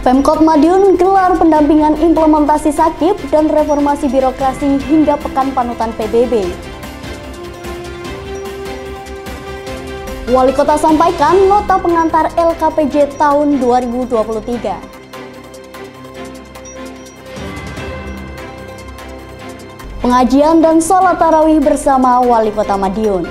Pemkot Madiun gelar pendampingan implementasi Sakip dan reformasi birokrasi hingga Pekan Panutan PBB. Wali Kota sampaikan nota pengantar LKPJ tahun 2023. Pengajian dan sholat tarawih bersama Wali Kota Madiun.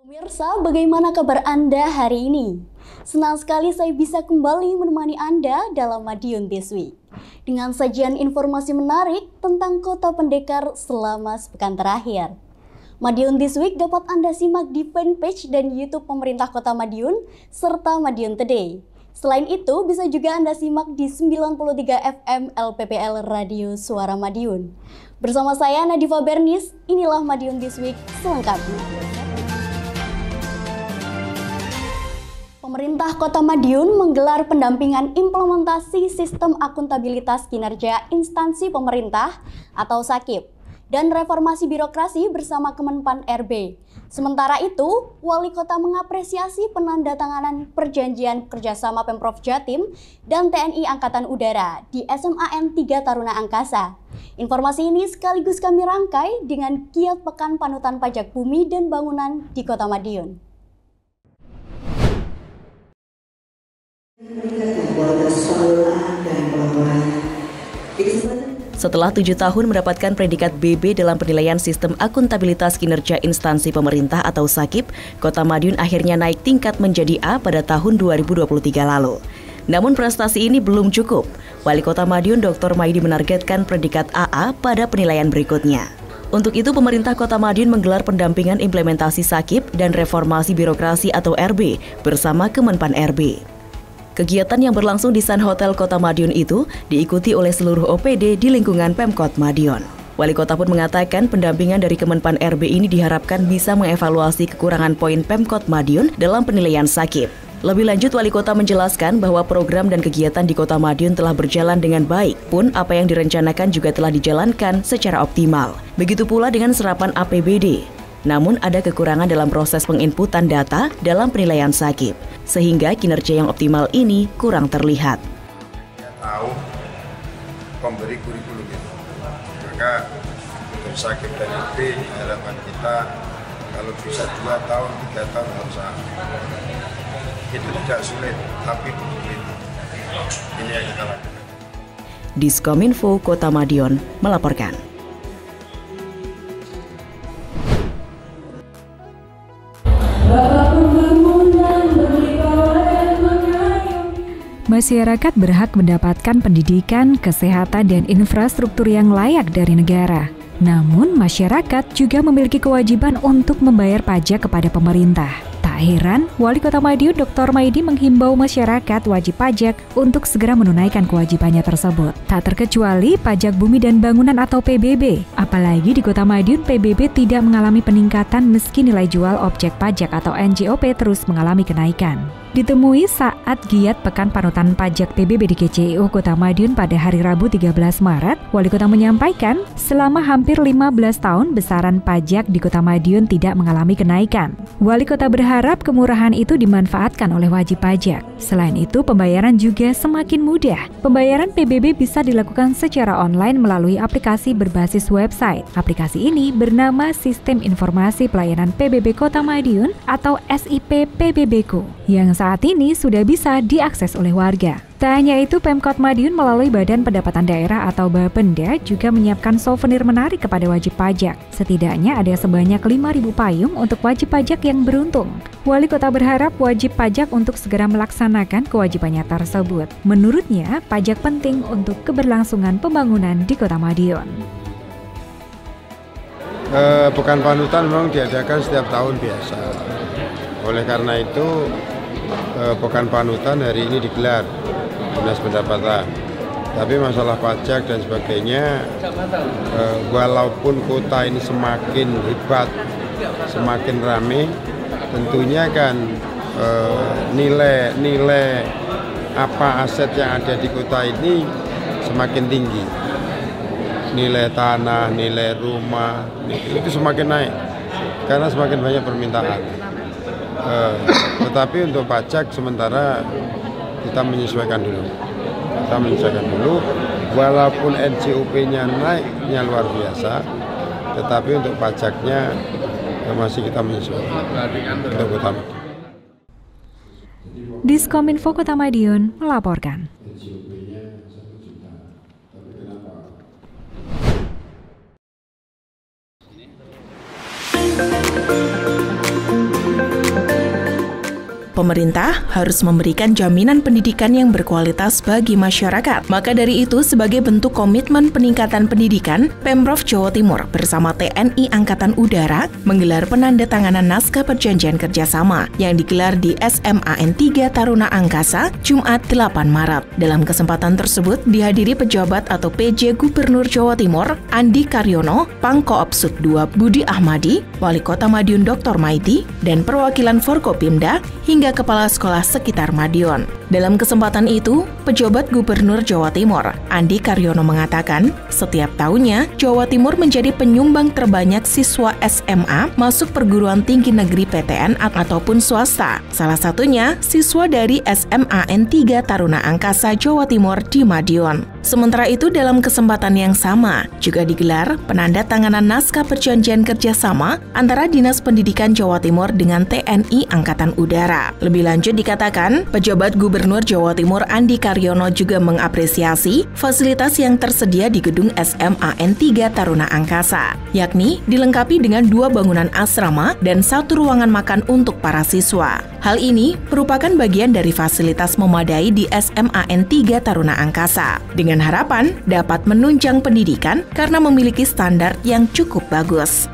Pemirsa, bagaimana kabar Anda hari ini? Senang sekali saya bisa kembali menemani Anda dalam Madiun This Week dengan sajian informasi menarik tentang Kota Pendekar selama sepekan terakhir. Madiun This Week dapat Anda simak di fanpage dan YouTube pemerintah Kota Madiun serta Madiun Today. Selain itu, bisa juga Anda simak di 93 FM LPPL Radio Suara Madiun. Bersama saya Nadifa Bernis, inilah Madiun This Week selengkapnya. Pemerintah Kota Madiun menggelar pendampingan implementasi sistem akuntabilitas kinerja instansi pemerintah atau Sakip dan reformasi birokrasi bersama Kemenpan RB. Sementara itu, Wali Kota mengapresiasi penandatanganan perjanjian kerjasama Pemprov Jatim dan TNI Angkatan Udara di SMAN 3 Taruna Angkasa. Informasi ini sekaligus kami rangkai dengan giat Pekan Panutan Pajak Bumi dan Bangunan di Kota Madiun. Setelah 7 tahun mendapatkan predikat BB dalam penilaian sistem akuntabilitas kinerja instansi pemerintah atau Sakip, Kota Madiun akhirnya naik tingkat menjadi A pada tahun 2023 lalu. Namun prestasi ini belum cukup. Wali Kota Madiun Dr. Maidi menargetkan predikat AA pada penilaian berikutnya. Untuk itu, pemerintah Kota Madiun menggelar pendampingan implementasi Sakip dan reformasi birokrasi atau RB bersama Kemenpan RB. Kegiatan yang berlangsung di Sun Hotel Kota Madiun itu diikuti oleh seluruh OPD di lingkungan Pemkot Madiun. Wali Kota pun mengatakan pendampingan dari Kemenpan RB ini diharapkan bisa mengevaluasi kekurangan poin Pemkot Madiun dalam penilaian Sakip. Lebih lanjut, Wali Kota menjelaskan bahwa program dan kegiatan di Kota Madiun telah berjalan dengan baik, pun apa yang direncanakan juga telah dijalankan secara optimal. Begitu pula dengan serapan APBD. Namun ada kekurangan dalam proses penginputan data dalam penilaian Sakip, sehingga kinerja yang optimal ini kurang terlihat. Tahu pemberi kurikulum itu, maka untuk Sakip dan RB harapan kita kalau bisa 2 tahun, 3 tahun harus itu tidak sulit, tapi sulit. Ini yang kita lakukan. Diskominfo Kota Madiun melaporkan. Masyarakat berhak mendapatkan pendidikan, kesehatan, dan infrastruktur yang layak dari negara. Namun, masyarakat juga memiliki kewajiban untuk membayar pajak kepada pemerintah. Tak heran, Wali Kota Madiun Dr. Maidi menghimbau masyarakat wajib pajak untuk segera menunaikan kewajibannya tersebut. Tak terkecuali pajak bumi dan bangunan atau PBB. Apalagi di Kota Madiun, PBB tidak mengalami peningkatan meski nilai jual objek pajak atau NJOP terus mengalami kenaikan. Ditemui saat giat Pekan Panutan Pajak PBB di KCIU Kota Madiun pada hari Rabu 13 Maret, Wali Kota menyampaikan selama hampir 15 tahun besaran pajak di Kota Madiun tidak mengalami kenaikan. Wali Kota berharap kemurahan itu dimanfaatkan oleh wajib pajak. Selain itu, pembayaran juga semakin mudah. Pembayaran PBB bisa dilakukan secara online melalui aplikasi berbasis website. Aplikasi ini bernama Sistem Informasi Pelayanan PBB Kota Madiun atau SIP PBBku, yang saat ini sudah bisa diakses oleh warga. Tak hanya itu, Pemkot Madiun melalui Badan Pendapatan Daerah atau Bapenda juga menyiapkan souvenir menarik kepada wajib pajak. Setidaknya ada sebanyak 5.000 payung untuk wajib pajak yang beruntung. Wali Kota berharap wajib pajak untuk segera melaksanakan kewajibannya tersebut. Menurutnya, pajak penting untuk keberlangsungan pembangunan di Kota Madiun. Pekan Panutan memang diadakan setiap tahun biasa. Oleh karena itu, Pekan Panutan hari ini digelar Dinas Pendapatan. Tapi masalah pajak dan sebagainya, walaupun kota ini semakin hebat, semakin ramai, tentunya kan nilai apa aset yang ada di kota ini semakin tinggi. Nilai tanah, nilai rumah, itu semakin naik. karena semakin banyak permintaan. Tetapi untuk pajak sementara kita menyesuaikan dulu. Walaupun NJOP-nya naiknya luar biasa, tetapi untuk pajaknya masih kita menyesuaikan untuk Kota Madiun. Diskominfo Kota Madiun melaporkan. Pemerintah harus memberikan jaminan pendidikan yang berkualitas bagi masyarakat. Maka dari itu, sebagai bentuk komitmen peningkatan pendidikan, Pemprov Jawa Timur bersama TNI Angkatan Udara menggelar penandatanganan naskah perjanjian kerjasama yang digelar di SMAN 3 Taruna Angkasa, Jumat 8 Maret. Dalam kesempatan tersebut, dihadiri pejabat atau PJ Gubernur Jawa Timur, Andi Karyono, Pangkoopsud 2 Budi Ahmadi, Wali Kota Madiun Dr. Maidi, dan perwakilan Forkopimda, hingga Kepala Sekolah sekitar Madiun. Dalam kesempatan itu, pejabat Gubernur Jawa Timur, Andi Karyono mengatakan, setiap tahunnya Jawa Timur menjadi penyumbang terbanyak siswa SMA masuk perguruan tinggi negeri PTN ataupun swasta. Salah satunya siswa dari SMAN 3 Taruna Angkasa Jawa Timur di Madiun. Sementara itu, dalam kesempatan yang sama juga digelar penandatanganan naskah perjanjian kerjasama antara Dinas Pendidikan Jawa Timur dengan TNI Angkatan Udara. Lebih lanjut dikatakan, pejabat Gubernur Jawa Timur Andi Karyono juga mengapresiasi fasilitas yang tersedia di gedung SMAN 3 Taruna Angkasa, yakni dilengkapi dengan 2 bangunan asrama dan 1 ruangan makan untuk para siswa. Hal ini merupakan bagian dari fasilitas memadai di SMAN 3 Taruna Angkasa, dengan harapan dapat menunjang pendidikan karena memiliki standar yang cukup bagus.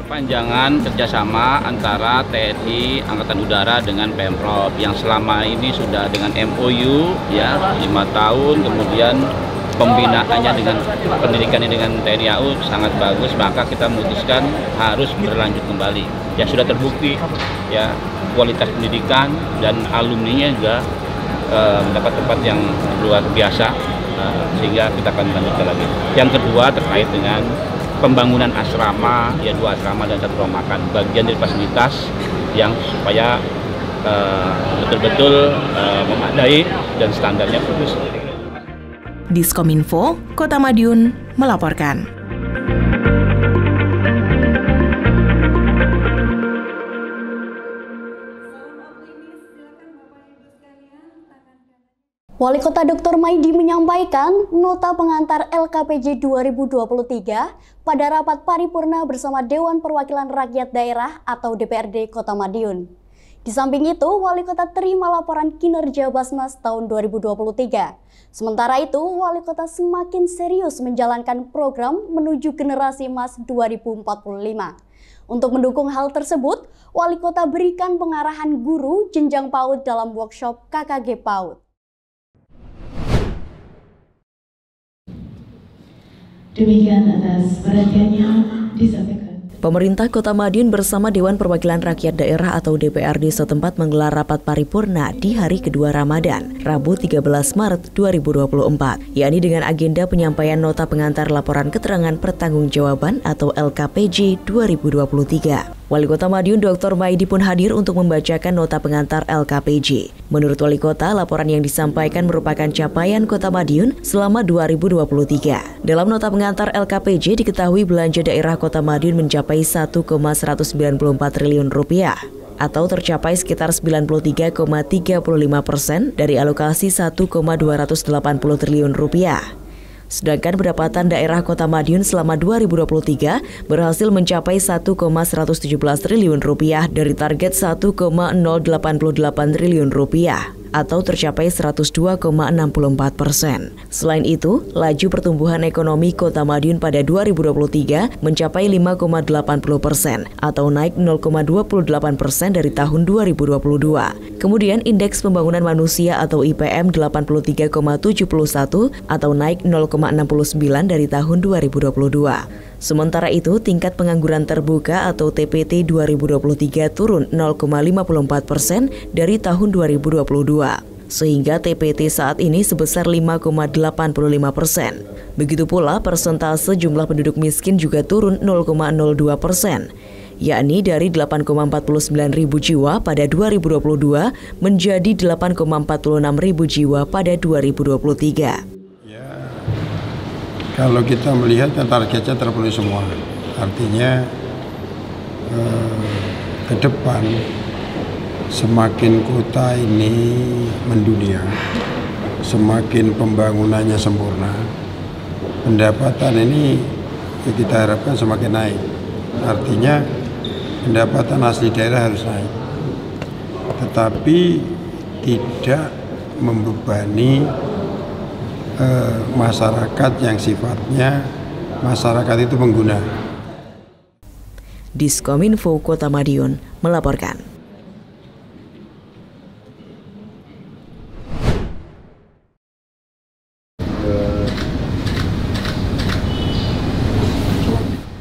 Perpanjangan kerjasama antara TNI Angkatan Udara dengan Pemprov yang selama ini sudah dengan MOU ya 5 tahun, kemudian pembinaannya dengan pendidikannya dengan TNI AU sangat bagus, maka kita memutuskan harus berlanjut kembali. Ya sudah terbukti ya kualitas pendidikan dan alumninya juga mendapat tempat yang luar biasa, sehingga kita akan lanjutkan lagi. Yang kedua terkait dengan pembangunan asrama, ya 2 asrama dan 1 ruang makan, bagian dari fasilitas yang supaya betul-betul memadai dan standarnya bagus. Diskominfo Kota Madiun melaporkan. Wali Kota Dr. Maidi menyampaikan nota pengantar LKPJ 2023 pada rapat paripurna bersama Dewan Perwakilan Rakyat Daerah atau DPRD Kota Madiun. Di samping itu, Wali Kota terima laporan kinerja Basnas tahun 2023. Sementara itu, Wali Kota semakin serius menjalankan program menuju generasi emas 2045. Untuk mendukung hal tersebut, Wali Kota berikan pengarahan guru jenjang PAUD dalam workshop KKG PAUD. Demikian atas perhatiannya disampaikan. Pemerintah Kota Madiun bersama Dewan Perwakilan Rakyat Daerah atau DPRD setempat menggelar rapat paripurna di hari kedua Ramadan, Rabu 13 Maret 2024, yakni dengan agenda penyampaian nota pengantar laporan keterangan pertanggungjawaban atau LKPJ 2023. Wali Kota Madiun Dr. Maidi pun hadir untuk membacakan nota pengantar LKPJ. Menurut Wali Kota, laporan yang disampaikan merupakan capaian Kota Madiun selama 2023. Dalam nota pengantar LKPJ diketahui belanja daerah Kota Madiun mencapai 1,194 triliun rupiah atau tercapai sekitar 93,35% dari alokasi 1,280 triliun rupiah. Sedangkan pendapatan daerah Kota Madiun selama 2023 berhasil mencapai 1,117 triliun rupiah dari target 1,088 triliun rupiah atau tercapai 102,64%. Selain itu, laju pertumbuhan ekonomi Kota Madiun pada 2023 mencapai 5,80% atau naik 0,28% dari tahun 2022. Kemudian indeks pembangunan manusia atau IPM 83,71 atau naik 0,69 dari tahun 2022. Sementara itu, tingkat pengangguran terbuka atau TPT 2023 turun 0,54% dari tahun 2022, sehingga TPT saat ini sebesar 5,85%. Begitu pula persentase jumlah penduduk miskin juga turun 0,02%. yakni dari 8,49 ribu jiwa pada 2022 menjadi 8,46 ribu jiwa pada 2023. Kalau kita melihat targetnya terpenuhi semua, artinya ke depan semakin kota ini mendunia, semakin pembangunannya sempurna, pendapatan ini kita harapkan semakin naik. Artinya pendapatan asli daerah harus naik, tetapi tidak membebani masyarakat yang sifatnya masyarakat itu pengguna. Diskominfo Kota Madiun melaporkan.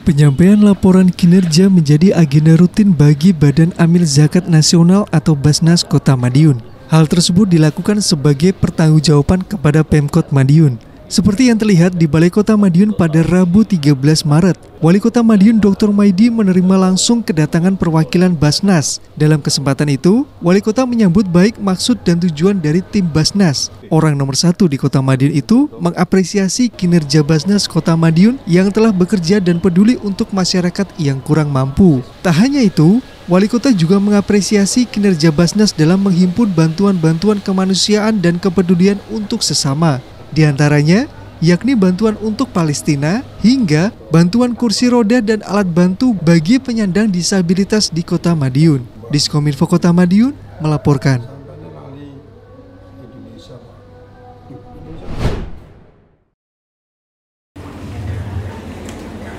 Penyampaian laporan kinerja menjadi agenda rutin bagi Badan Amil Zakat Nasional atau Basnas Kota Madiun. Hal tersebut dilakukan sebagai pertanggungjawaban kepada Pemkot Madiun. Seperti yang terlihat di Balai Kota Madiun pada Rabu 13 Maret, Wali Kota Madiun Dr. Maidi menerima langsung kedatangan perwakilan Basnas. Dalam kesempatan itu, Wali Kota menyambut baik maksud dan tujuan dari tim Basnas. Orang nomor 1 di Kota Madiun itu mengapresiasi kinerja Basnas Kota Madiun yang telah bekerja dan peduli untuk masyarakat yang kurang mampu. Tak hanya itu, Wali Kota juga mengapresiasi kinerja Basnas dalam menghimpun bantuan-bantuan kemanusiaan dan kepedulian untuk sesama. Di antaranya, yakni bantuan untuk Palestina hingga bantuan kursi roda dan alat bantu bagi penyandang disabilitas di Kota Madiun. Diskominfo Kota Madiun melaporkan.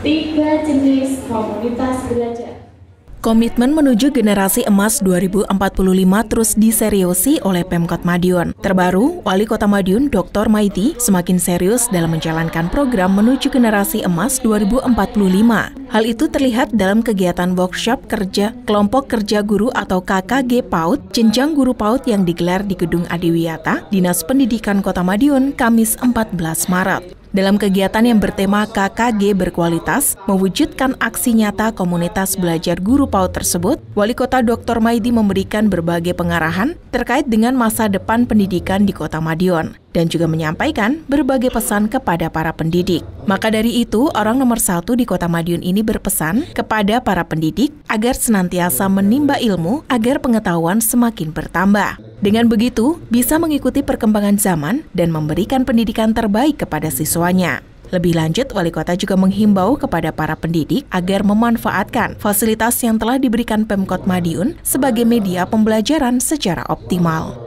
Tiga jenis komunitas belajar. Komitmen menuju generasi emas 2045 terus diseriusi oleh Pemkot Madiun. Terbaru, Wali Kota Madiun Dr. Maidi semakin serius dalam menjalankan program menuju generasi emas 2045. Hal itu terlihat dalam kegiatan workshop kerja Kelompok Kerja Guru atau KKG PAUD, jenjang guru PAUD yang digelar di Gedung Adiwiyata, Dinas Pendidikan Kota Madiun, Kamis 14 Maret. Dalam kegiatan yang bertema KKG berkualitas, mewujudkan aksi nyata komunitas belajar guru PAUD tersebut, Wali Kota Dr. Maidi memberikan berbagai pengarahan terkait dengan masa depan pendidikan di Kota Madiun, dan juga menyampaikan berbagai pesan kepada para pendidik. Maka dari itu, orang nomor 1 di Kota Madiun ini berpesan kepada para pendidik agar senantiasa menimba ilmu agar pengetahuan semakin bertambah. Dengan begitu, bisa mengikuti perkembangan zaman dan memberikan pendidikan terbaik kepada siswanya. Lebih lanjut, Wali Kota juga menghimbau kepada para pendidik agar memanfaatkan fasilitas yang telah diberikan Pemkot Madiun sebagai media pembelajaran secara optimal.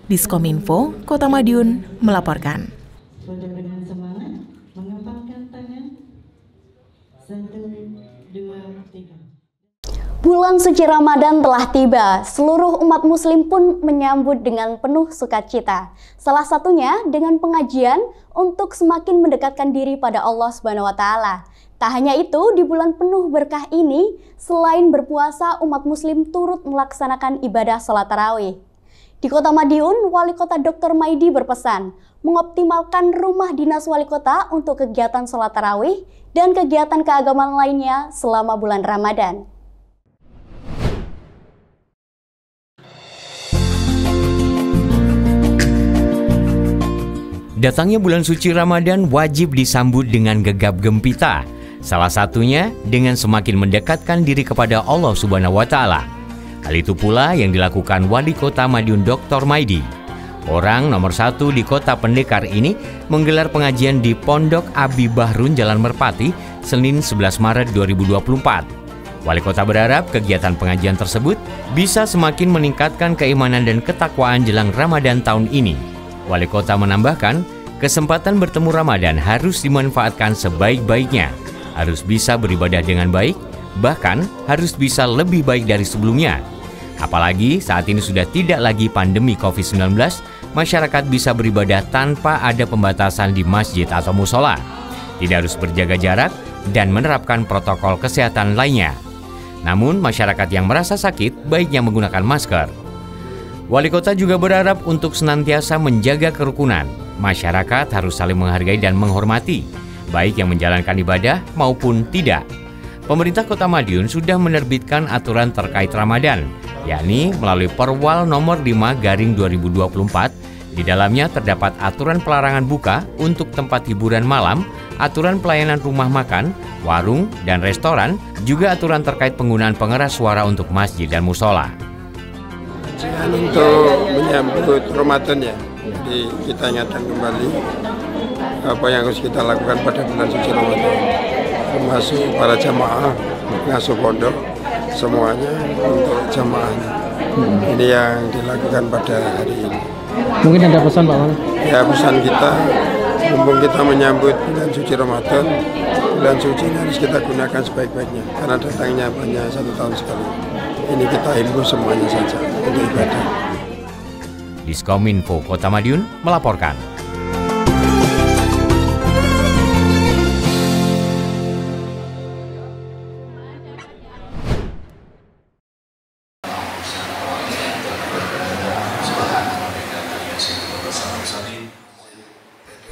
Diskominfo Kota Madiun melaporkan. Dengan semangat, mengepalkan tangan. 1, 2, 3. Bulan suci Ramadan telah tiba, seluruh umat muslim pun menyambut dengan penuh sukacita. Salah satunya dengan pengajian untuk semakin mendekatkan diri pada Allah Subhanahu wa Ta'ala. Tak hanya itu, di bulan penuh berkah ini, selain berpuasa, umat muslim turut melaksanakan ibadah sholat tarawih. Di Kota Madiun, Wali Kota Dr. Maidi berpesan mengoptimalkan rumah dinas Wali Kota untuk kegiatan sholat tarawih dan kegiatan keagamaan lainnya selama bulan Ramadan. Datangnya bulan suci Ramadan wajib disambut dengan gegap gempita. Salah satunya dengan semakin mendekatkan diri kepada Allah Subhanahu wa Ta'ala. Hal itu pula yang dilakukan Wali Kota Madiun Dr. Maidi. Orang nomor 1 di Kota Pendekar ini menggelar pengajian di Pondok Abi Bahrun Jalan Merpati, Senin 11 Maret 2024. Wali Kota berharap kegiatan pengajian tersebut bisa semakin meningkatkan keimanan dan ketakwaan jelang Ramadan tahun ini. Wali Kota menambahkan, kesempatan bertemu Ramadan harus dimanfaatkan sebaik-baiknya, harus bisa beribadah dengan baik, bahkan harus bisa lebih baik dari sebelumnya. Apalagi saat ini sudah tidak lagi pandemi COVID-19, masyarakat bisa beribadah tanpa ada pembatasan di masjid atau musola. Tidak harus berjaga jarak dan menerapkan protokol kesehatan lainnya. Namun masyarakat yang merasa sakit baiknya menggunakan masker. Wali Kota juga berharap untuk senantiasa menjaga kerukunan. Masyarakat harus saling menghargai dan menghormati, baik yang menjalankan ibadah maupun tidak. Pemerintah Kota Madiun sudah menerbitkan aturan terkait Ramadan, yakni melalui Perwal nomor 5/2024. Di dalamnya terdapat aturan pelarangan buka untuk tempat hiburan malam, aturan pelayanan rumah makan, warung, dan restoran, juga aturan terkait penggunaan pengeras suara untuk masjid dan musola. Untuk menyambut Ramadan ya, jadi kita ingatkan kembali apa yang harus kita lakukan pada bulan suci Ramadan, termasuk para jamaah, pengasuh pondok, semuanya untuk jamaahnya. Ini yang dilakukan pada hari ini. Mungkin ada pesan Pak? Ya, pesan kita, mumpung kita menyambut bulan suci Ramadan, bulan suci ini harus kita gunakan sebaik-baiknya, karena datangnya banyak 1 tahun sekali. Ini kita himbau semuanya saja untuk ibadah. Diskominfo Kota Madiun melaporkan.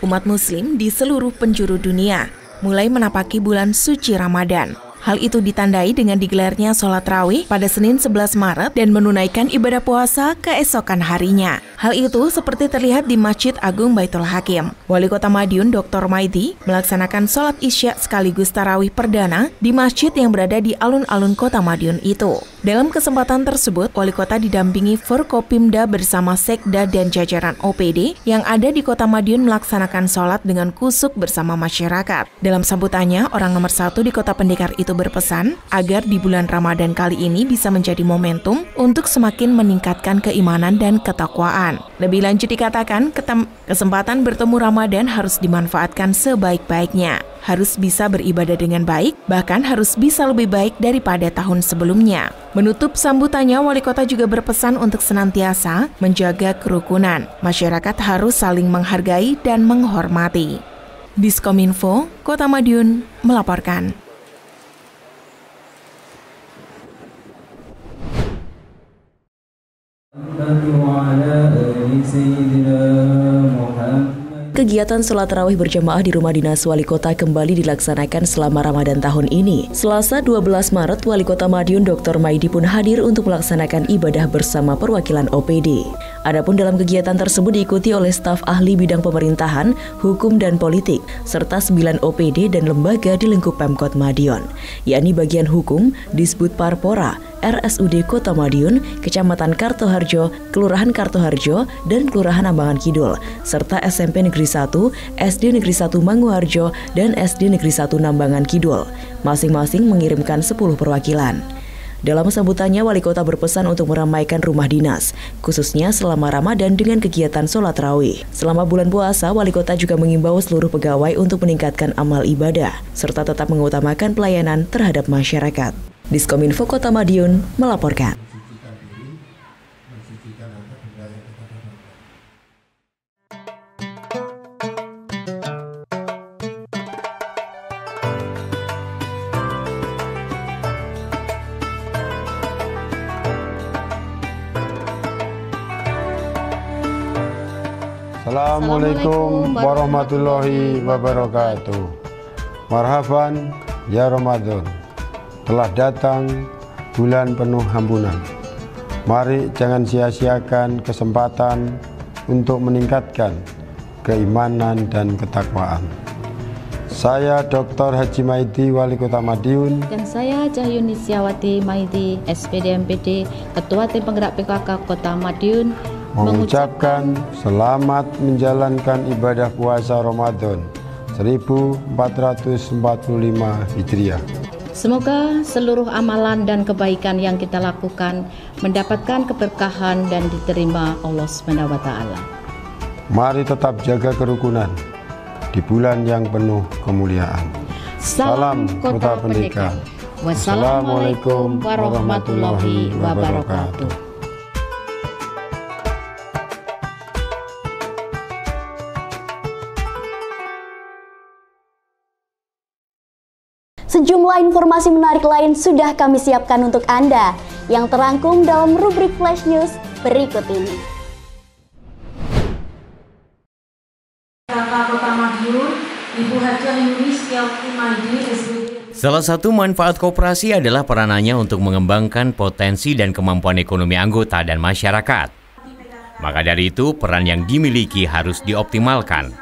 Umat Muslim di seluruh penjuru dunia mulai menapaki bulan suci Ramadan. Hal itu ditandai dengan digelarnya sholat rawih pada Senin 11 Maret dan menunaikan ibadah puasa keesokan harinya. Hal itu seperti terlihat di Masjid Agung Baitul Hakim. Wali Kota Madiun Dr. Maidi melaksanakan sholat isya sekaligus tarawih perdana di masjid yang berada di alun-alun Kota Madiun itu. Dalam kesempatan tersebut, Wali Kota didampingi Forkopimda bersama Sekda dan jajaran OPD yang ada di Kota Madiun melaksanakan sholat dengan kusuk bersama masyarakat. Dalam sambutannya, orang nomor 1 di Kota Pendekar itu berpesan agar di bulan Ramadan kali ini bisa menjadi momentum untuk semakin meningkatkan keimanan dan ketakwaan. Lebih lanjut dikatakan, kesempatan bertemu Ramadan harus dimanfaatkan sebaik-baiknya. Harus bisa beribadah dengan baik, bahkan harus bisa lebih baik daripada tahun sebelumnya. Menutup sambutannya, Wali Kota juga berpesan untuk senantiasa menjaga kerukunan. Masyarakat harus saling menghargai dan menghormati. Diskominfo, Kota Madiun melaporkan. Kegiatan sholat tarawih berjamaah di rumah dinas Wali Kota kembali dilaksanakan selama Ramadan tahun ini. Selasa 12 Maret, Wali Kota Madiun Dr. Maidi pun hadir untuk melaksanakan ibadah bersama perwakilan OPD. Adapun dalam kegiatan tersebut diikuti oleh staf ahli bidang pemerintahan, hukum dan politik, serta 9 OPD dan lembaga di lingkup Pemkot Madiun, yakni bagian hukum, Disbud Parpora, RSUD Kota Madiun, Kecamatan Kartoharjo, Kelurahan Kartoharjo, dan Kelurahan Ambangan Kidul, serta SMP Negeri 1, SD Negeri 1 Manguharjo, dan SD Negeri 1 Nambangan Kidul. Masing-masing mengirimkan 10 perwakilan. Dalam sambutannya, Wali Kota berpesan untuk meramaikan rumah dinas, khususnya selama Ramadan dengan kegiatan sholat tarawih. Selama bulan puasa, Wali Kota juga mengimbau seluruh pegawai untuk meningkatkan amal ibadah, serta tetap mengutamakan pelayanan terhadap masyarakat. Diskominfo Kota Madiun melaporkan. Assalamualaikum warahmatullahi wabarakatuh. Marhaban ya Ramadan. Telah datang bulan penuh ampunan. Mari jangan sia-siakan kesempatan untuk meningkatkan keimanan dan ketakwaan. Saya Dr. Haji Maidi, Wali Kota Madiun. Dan saya Cahyuni Siawati Maidi, SPD MPD, Ketua Tim Penggerak PKK Kota Madiun, mengucapkan selamat menjalankan ibadah puasa Ramadan 1445 Hijriah. Semoga seluruh amalan dan kebaikan yang kita lakukan mendapatkan keberkahan dan diterima Allah SWT. Mari tetap jaga kerukunan di bulan yang penuh kemuliaan. Salam Kota Pendekar. Wassalamualaikum warahmatullahi wabarakatuh. Sejumlah informasi menarik lain sudah kami siapkan untuk Anda yang terangkum dalam rubrik Flash News berikut ini. Kota Madiun, Ibu Haji Yuni Setiawati Maidi, SPD. Salah satu manfaat koperasi adalah peranannya untuk mengembangkan potensi dan kemampuan ekonomi anggota dan masyarakat. Maka dari itu, peran yang dimiliki harus dioptimalkan.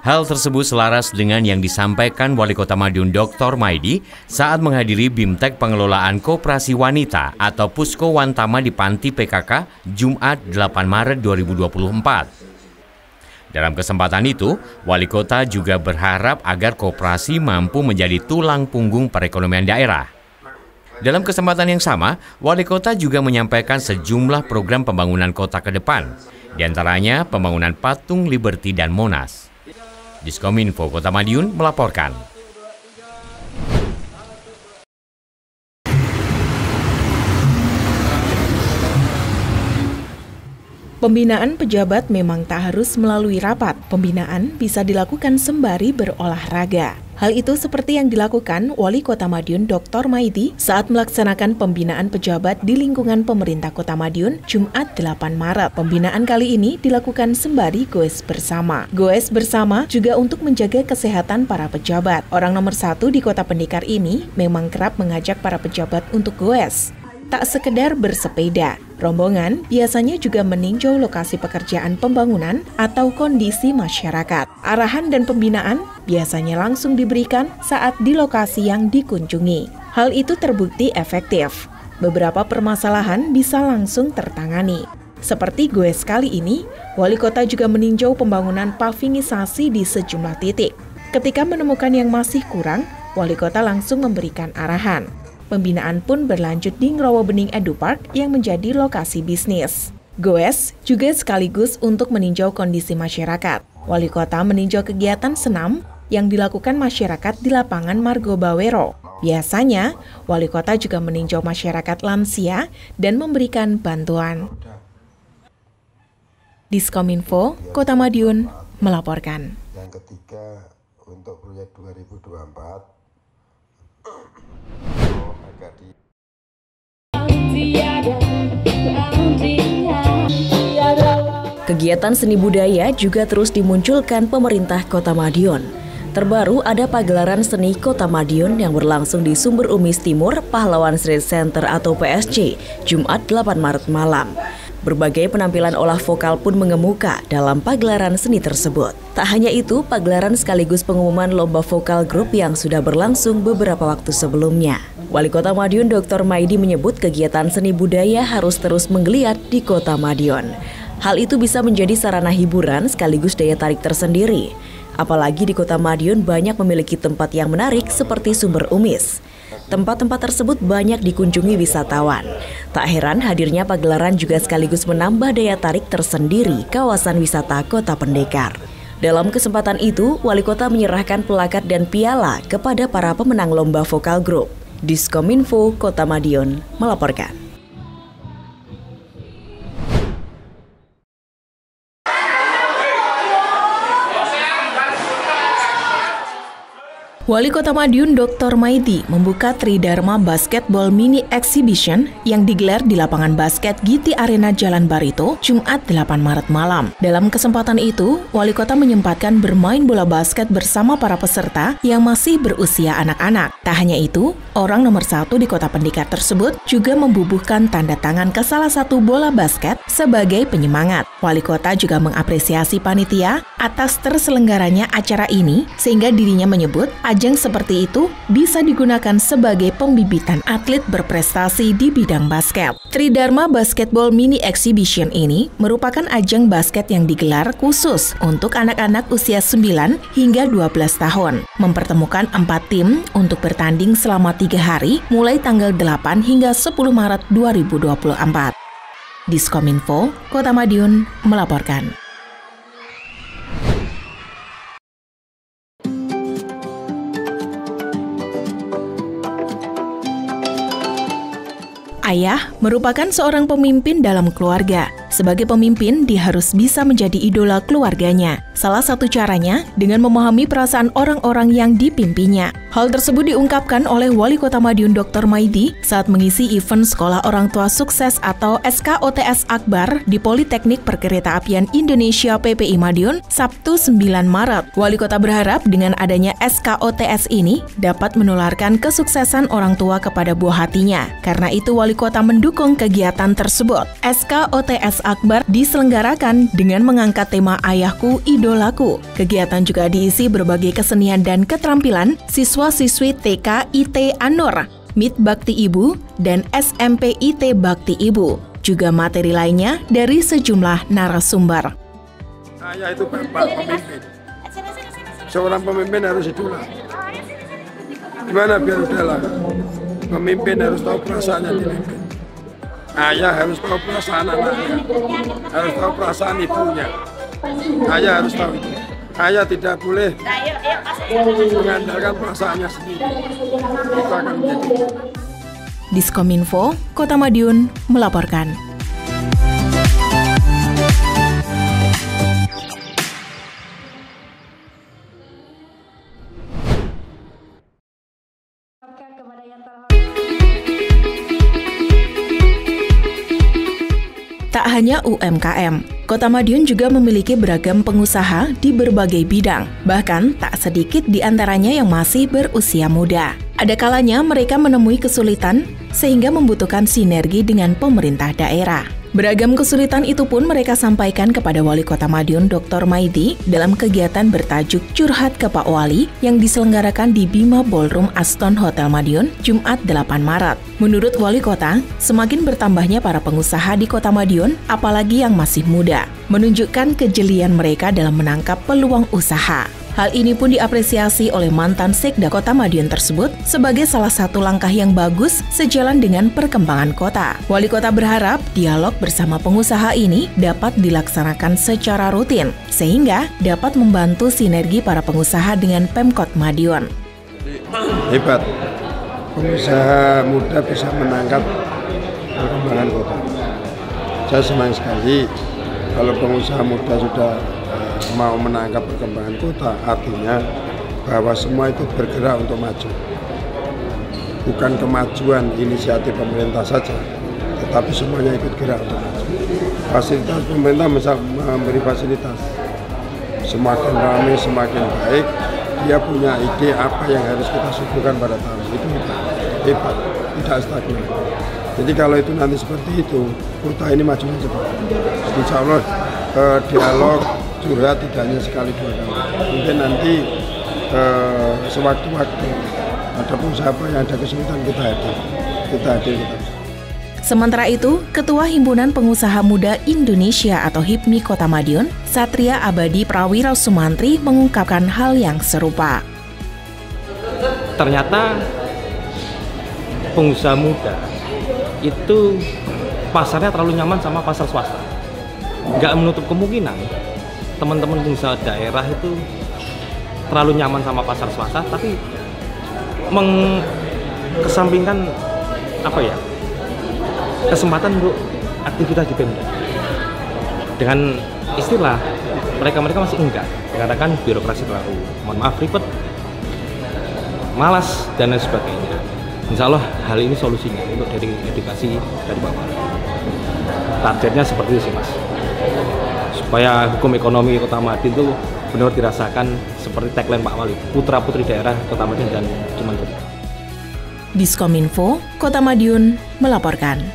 Hal tersebut selaras dengan yang disampaikan Wali Kota Madiun Dr. Maidi saat menghadiri BIMTEK Pengelolaan Koperasi Wanita atau Pusko Wantama di Panti PKK Jumat 8 Maret 2024. Dalam kesempatan itu, Wali Kota juga berharap agar koperasi mampu menjadi tulang punggung perekonomian daerah. Dalam kesempatan yang sama, Wali Kota juga menyampaikan sejumlah program pembangunan kota ke depan, diantaranya pembangunan Patung Liberty dan Monas. Diskominfo Kota Madiun melaporkan. Pembinaan pejabat memang tak harus melalui rapat. Pembinaan bisa dilakukan sembari berolahraga. Hal itu seperti yang dilakukan Wali Kota Madiun Dr. Maidi saat melaksanakan pembinaan pejabat di lingkungan pemerintah Kota Madiun Jumat 8 Maret. Pembinaan kali ini dilakukan sembari goes bersama. Goes bersama juga untuk menjaga kesehatan para pejabat. Orang nomor 1 di Kota Pendekar ini memang kerap mengajak para pejabat untuk goes. Tak sekedar bersepeda, rombongan biasanya juga meninjau lokasi pekerjaan pembangunan atau kondisi masyarakat. Arahan dan pembinaan biasanya langsung diberikan saat di lokasi yang dikunjungi. Hal itu terbukti efektif. Beberapa permasalahan bisa langsung tertangani. Seperti goes kali ini, Wali Kota juga meninjau pembangunan pavingisasi di sejumlah titik. Ketika menemukan yang masih kurang, Wali Kota langsung memberikan arahan. Pembinaan pun berlanjut di Ngrowo Bening Edupark yang menjadi lokasi bisnis. Goes juga sekaligus untuk meninjau kondisi masyarakat. Wali Kota meninjau kegiatan senam yang dilakukan masyarakat di lapangan Margo Bawero. Biasanya, Wali Kota juga meninjau masyarakat lansia dan memberikan bantuan. Diskominfo Kota Madiun melaporkan. Yang ketiga, untuk proyek 2024, Kegiatan seni budaya juga terus dimunculkan pemerintah Kota Madiun. Terbaru ada pagelaran seni Kota Madiun yang berlangsung di Sumber Umis Timur, Pahlawan Street Center atau PSC, Jumat 8 Maret malam. Berbagai penampilan olah vokal pun mengemuka dalam pagelaran seni tersebut. Tak hanya itu, pagelaran sekaligus pengumuman lomba vokal grup yang sudah berlangsung beberapa waktu sebelumnya. Wali Kota Madiun Dr. Maidi menyebut kegiatan seni budaya harus terus menggeliat di Kota Madiun. Hal itu bisa menjadi sarana hiburan sekaligus daya tarik tersendiri. Apalagi di Kota Madiun banyak memiliki tempat yang menarik seperti Sumber Umis. Tempat-tempat tersebut banyak dikunjungi wisatawan. Tak heran hadirnya pagelaran juga sekaligus menambah daya tarik tersendiri kawasan wisata Kota Pendekar. Dalam kesempatan itu, Wali Kota menyerahkan plakat dan piala kepada para pemenang lomba vokal grup. Diskominfo Kota Madiun melaporkan. Wali Kota Madiun Dr. Maidi membuka Tridharma Basketball Mini Exhibition yang digelar di lapangan basket Giti Arena Jalan Barito, Jumat 8 Maret malam. Dalam kesempatan itu, Wali Kota menyempatkan bermain bola basket bersama para peserta yang masih berusia anak-anak. Tak hanya itu, orang nomor 1 di Kota Pendekar tersebut juga membubuhkan tanda tangan ke salah satu bola basket sebagai penyemangat. Wali Kota juga mengapresiasi panitia atas terselenggaranya acara ini, sehingga dirinya menyebut ajang seperti itu bisa digunakan sebagai pembibitan atlet berprestasi di bidang basket. Tridharma Basketball Mini Exhibition ini merupakan ajang basket yang digelar khusus untuk anak-anak usia 9 hingga 12 tahun. Mempertemukan 4 tim untuk bertanding selama 3 hari mulai tanggal 8 hingga 10 Maret 2024. Diskominfo Kota Madiun melaporkan. Ayah merupakan seorang pemimpin dalam keluarga. Sebagai pemimpin, dia harus bisa menjadi idola keluarganya. Salah satu caranya dengan memahami perasaan orang-orang yang dipimpinnya. Hal tersebut diungkapkan oleh Wali Kota Madiun Dr. Maidi saat mengisi event Sekolah Orang Tua Sukses atau SKOTS Akbar di Politeknik Perkeretaapian Indonesia PPI Madiun, Sabtu 9 Maret. Wali Kota berharap dengan adanya SKOTS ini dapat menularkan kesuksesan orang tua kepada buah hatinya. Karena itu Wali Kota mendukung kegiatan tersebut. SKOTS Akbar diselenggarakan dengan mengangkat tema Ayahku Idolaku. Kegiatan juga diisi berbagai kesenian dan keterampilan siswa-siswi TK IT Anur, MIT Bakti Ibu, dan SMP IT Bakti Ibu. Juga materi lainnya dari sejumlah narasumber. Ayah itu bapak pemimpin. Seorang pemimpin harus idola. Gimana biar udahlah? Pemimpin harus tahu perasaannya dipimpin. Ayah harus tahu perasaan anaknya, harus tahu perasaan ibunya. Ayah harus tahu itu. Ayah tidak boleh mengandalkan perasaannya sendiri. Itu akan menjadi. Diskominfo, Kota Madiun melaporkan. Tak hanya UMKM, Kota Madiun juga memiliki beragam pengusaha di berbagai bidang. Bahkan tak sedikit di antaranya yang masih berusia muda. Ada kalanya mereka menemui kesulitan sehingga membutuhkan sinergi dengan pemerintah daerah. Beragam kesulitan itu pun mereka sampaikan kepada Wali Kota Madiun Dr. Maidi dalam kegiatan bertajuk Curhat ke Pak Wali yang diselenggarakan di Bima Ballroom Aston Hotel Madiun, Jumat 8 Maret. Menurut Wali Kota, semakin bertambahnya para pengusaha di Kota Madiun, apalagi yang masih muda, menunjukkan kejelian mereka dalam menangkap peluang usaha. Hal ini pun diapresiasi oleh mantan Sekda Kota Madiun tersebut sebagai salah satu langkah yang bagus sejalan dengan perkembangan kota. Wali Kota berharap dialog bersama pengusaha ini dapat dilaksanakan secara rutin, sehingga dapat membantu sinergi para pengusaha dengan Pemkot Madiun. Hebat, pengusaha muda bisa menangkap perkembangan kota. Saya senang sekali kalau pengusaha muda sudah mau menangkap perkembangan kota, artinya bahwa semua itu bergerak untuk maju. Bukan kemajuan inisiatif pemerintah saja, tetapi semuanya ikut gerak untuk maju. Fasilitas pemerintah bisa memberi fasilitas. Semakin ramai, semakin baik. Dia punya ide apa yang harus kita suguhkan pada tahun itu hebat, tidak stagnan. Jadi kalau itu nanti seperti itu, kota ini majunya cepat. Insya Allah dialog curhat tidak hanya sekali dua kali. Mungkin nanti sewaktu-waktu ada pengusaha yang ada kesulitan kita hadir. Sementara itu, Ketua Himpunan Pengusaha Muda Indonesia atau HIPMI Kota Madiun, Satria Abadi Prawira Sumantri mengungkapkan hal yang serupa. Ternyata pengusaha muda itu pasarnya terlalu nyaman sama pasar swasta. Nggak menutup kemungkinan teman-teman pengusaha daerah itu terlalu nyaman sama pasar swasta, tapi mengkesampingkan kesempatan untuk aktivitas di Pemda. Dengan istilah mereka masih enggak, dikatakan birokrasi terlalu, mohon maaf, ribet, malas dan lain sebagainya. Insya Allah hal ini solusinya untuk dari edukasi dari bawah. Targetnya seperti itu sih, Mas. Supaya hukum ekonomi Kota Madiun itu benar dirasakan seperti tagline Pak Wali, putra-putri daerah Kota Madiun dan cuma itu. Diskominfo, Kota Madiun melaporkan.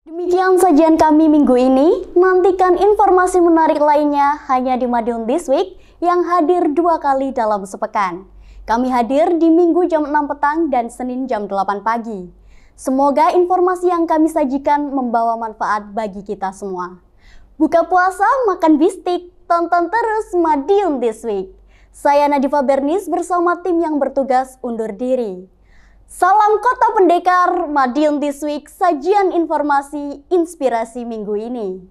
Demikian sajian kami minggu ini. Nantikan informasi menarik lainnya hanya di Madiun This Week yang hadir 2 kali dalam sepekan. Kami hadir di Minggu jam 6 petang dan Senin jam 8 pagi. Semoga informasi yang kami sajikan membawa manfaat bagi kita semua. Buka puasa, makan bistik, tonton terus Madiun This Week. Saya Nadifa Bernis bersama tim yang bertugas undur diri. Salam Kota Pendekar, Madiun This Week, sajian informasi inspirasi minggu ini.